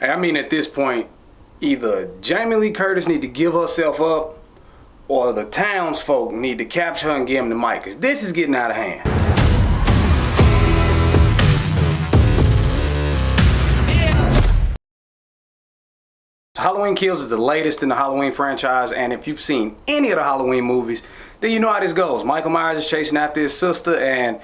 I mean, at this point, either Jamie Lee Curtis need to give herself up, or the townsfolk need to capture her and give him the mic, because this is getting out of hand. Halloween Kills is the latest in the Halloween franchise, and if you've seen any of the Halloween movies, then you know how this goes. Michael Myers is chasing after his sister, and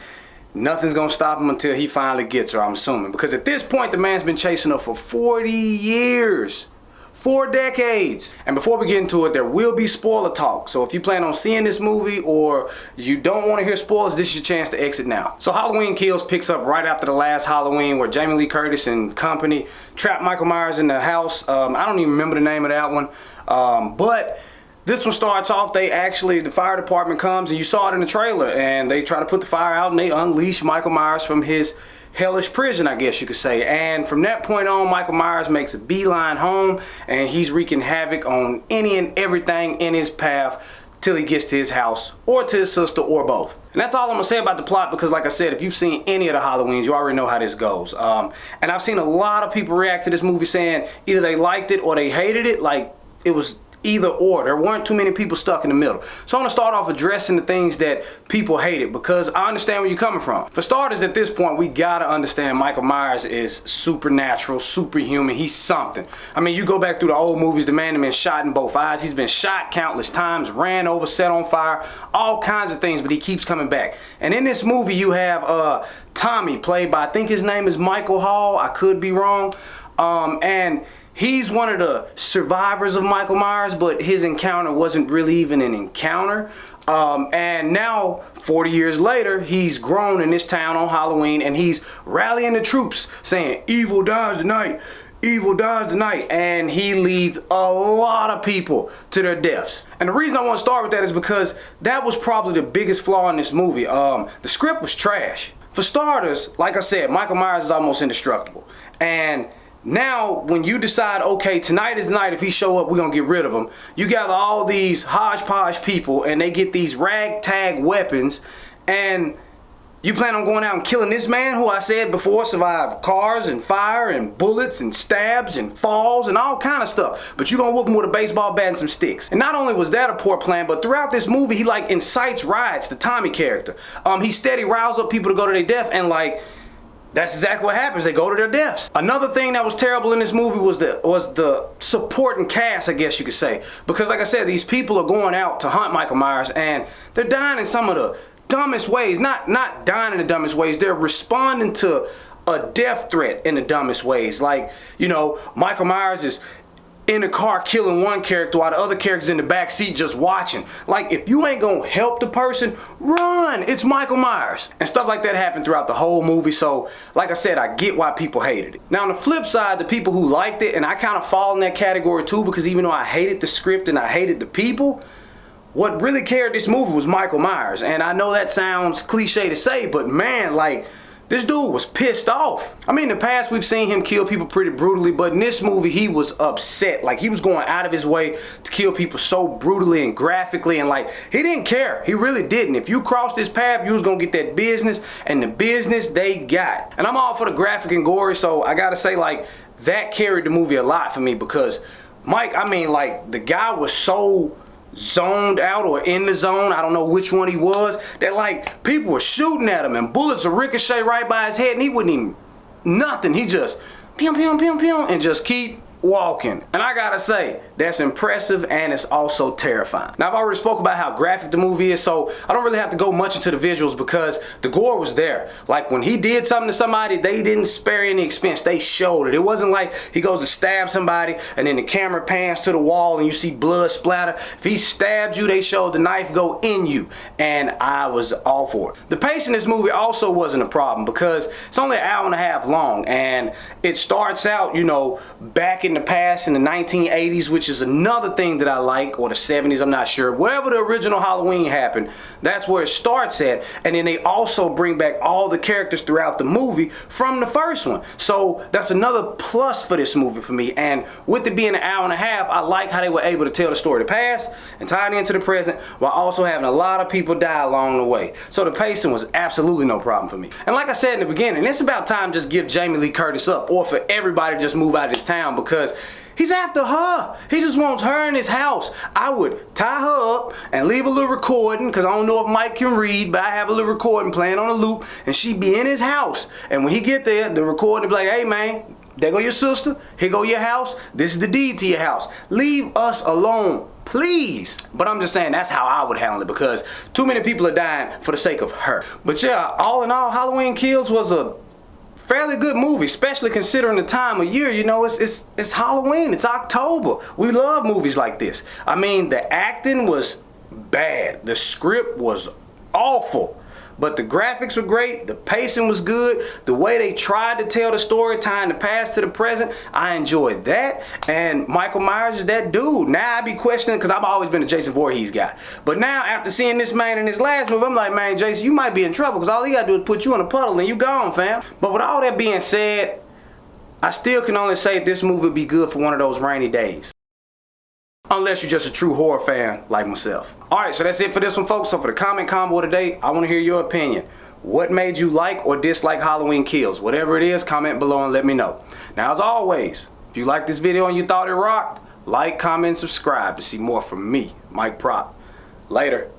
nothing's gonna stop him until he finally gets her, I'm assuming. Because at this point, the man's been chasing her for 40 years. 4 decades. And before we get into it, there will be spoiler talk. So if you plan on seeing this movie or you don't want to hear spoilers, this is your chance to exit now. So Halloween Kills picks up right after the last Halloween, where Jamie Lee Curtis and company trapped Michael Myers in the house. I don't even remember the name of that one. But this one starts off, the fire department comes, and you saw it in the trailer, and they try to put the fire out, and they unleash Michael Myers from his hellish prison, I guess you could say. And from that point on, Michael Myers makes a beeline home, and he's wreaking havoc on any and everything in his path till he gets to his house, or to his sister, or both. And that's all I'm gonna say about the plot, because like I said, if you've seen any of the Halloweens, you already know how this goes. And I've seen a lot of people react to this movie saying either they liked it or they hated it, like it was either or. There weren't too many people stuck in the middle. So I'm gonna start off addressing the things that people hated, because I understand where you're coming from. For starters, at this point, we gotta understand Michael Myers is supernatural, superhuman. He's something. I mean, you go back through the old movies, the man has been shot in both eyes. He's been shot countless times, ran over, set on fire, all kinds of things, but he keeps coming back. And in this movie, you have Tommy, played by, I think his name is Michael Hall, I could be wrong. And he's one of the survivors of Michael Myers, but his encounter wasn't really even an encounter. And now, 40 years later, he's grown in this town on Halloween, and he's rallying the troops saying, "Evil dies tonight, evil dies tonight." And he leads a lot of people to their deaths. And the reason I want to start with that is because that was probably the biggest flaw in this movie. The script was trash. For starters, like I said, Michael Myers is almost indestructible. And now, when you decide, okay, tonight is the night, if he show up, we're gonna get rid of him, you gather all these hodgepodge people, and they get these ragtag weapons, and you plan on going out and killing this man, who I said before survived cars and fire and bullets and stabs and falls and all kind of stuff, but you're gonna whoop him with a baseball bat and some sticks. And not only was that a poor plan, but throughout this movie, he like incites riots, the Tommy character. He steady riles up people to go to their death, and like, that's exactly what happens. They go to their deaths. Another thing that was terrible in this movie was the supporting cast, I guess you could say. Because like I said, these people are going out to hunt Michael Myers, and they're dying in some of the dumbest ways. Not dying in the dumbest ways. They're responding to a death threat in the dumbest ways. Like, you know, Michael Myers is in the car killing one character while the other character's in the back seat just watching. Like, if you ain't gonna help the person, run! It's Michael Myers. And stuff like that happened throughout the whole movie, so like I said, I get why people hated it. Now on the flip side, the people who liked it, and I kind of fall in that category too, because even though I hated the script and I hated the people, what really carried this movie was Michael Myers. And I know that sounds cliche to say, but man, like, this dude was pissed off. I mean, in the past, we've seen him kill people pretty brutally, but in this movie, he was upset. Like, he was going out of his way to kill people so brutally and graphically, and like, he didn't care. He really didn't. If you crossed this path, you was gonna get that business, and the business they got. And I'm all for the graphic and gory, so I gotta say, like, that carried the movie a lot for me, because Mike, I mean, like, the guy was so zoned out or in the zone, I don't know which one he was, that like people were shooting at him and bullets would ricochet right by his head, and he wouldn't even nothing. He just pew pew pew pew and just keep walking. And I gotta say, that's impressive, and it's also terrifying. Now, I've already spoke about how graphic the movie is, so I don't really have to go much into the visuals, because the gore was there. Like, when he did something to somebody, they didn't spare any expense. They showed it. It wasn't like he goes to stab somebody and then the camera pans to the wall and you see blood splatter. If he stabbed you, they showed the knife go in you, and I was all for it. The pace in this movie also wasn't a problem, because it's only an hour and a half long, and it starts out, you know, back in the past in the 1980s, which is another thing that I like, or the 70s, I'm not sure. Wherever the original Halloween happened, that's where it starts at. And then they also bring back all the characters throughout the movie from the first one. So that's another plus for this movie for me. And with it being an hour and a half, I like how they were able to tell the story of the past and tie it into the present while also having a lot of people die along the way. So the pacing was absolutely no problem for me. And like I said in the beginning, it's about time just give Jamie Lee Curtis up, or for everybody to just move out of this town, because he's after her. He just wants her in his house. I would tie her up and leave a little recording, because I don't know if Mike can read, but I have a little recording playing on a loop, and she'd be in his house. And when he get there, the recording be like, hey man, there go your sister, here go your house, this is the deed to your house. Leave us alone, please. But I'm just saying that's how I would handle it, because too many people are dying for the sake of her. But yeah, all in all, Halloween Kills was a fairly good movie, especially considering the time of year. You know, it's Halloween, it's October. We love movies like this. I mean, the acting was bad, the script was awful, but the graphics were great, the pacing was good, the way they tried to tell the story, tying the past to the present, I enjoyed that. And Michael Myers is that dude. Now I be questioning, because I've always been a Jason Voorhees guy, but now after seeing this man in his last movie, I'm like, man, Jason, you might be in trouble, because all he gotta do is put you in a puddle and you gone, fam. But with all that being said, I still can only say this movie would be good for one of those rainy days. Unless you're just a true horror fan like myself. Alright, so that's it for this one, folks. So for the comment combo today, I want to hear your opinion. What made you like or dislike Halloween Kills? Whatever it is, comment below and let me know. Now, as always, if you liked this video and you thought it rocked, like, comment, subscribe to see more from me, Mike Proc. Later.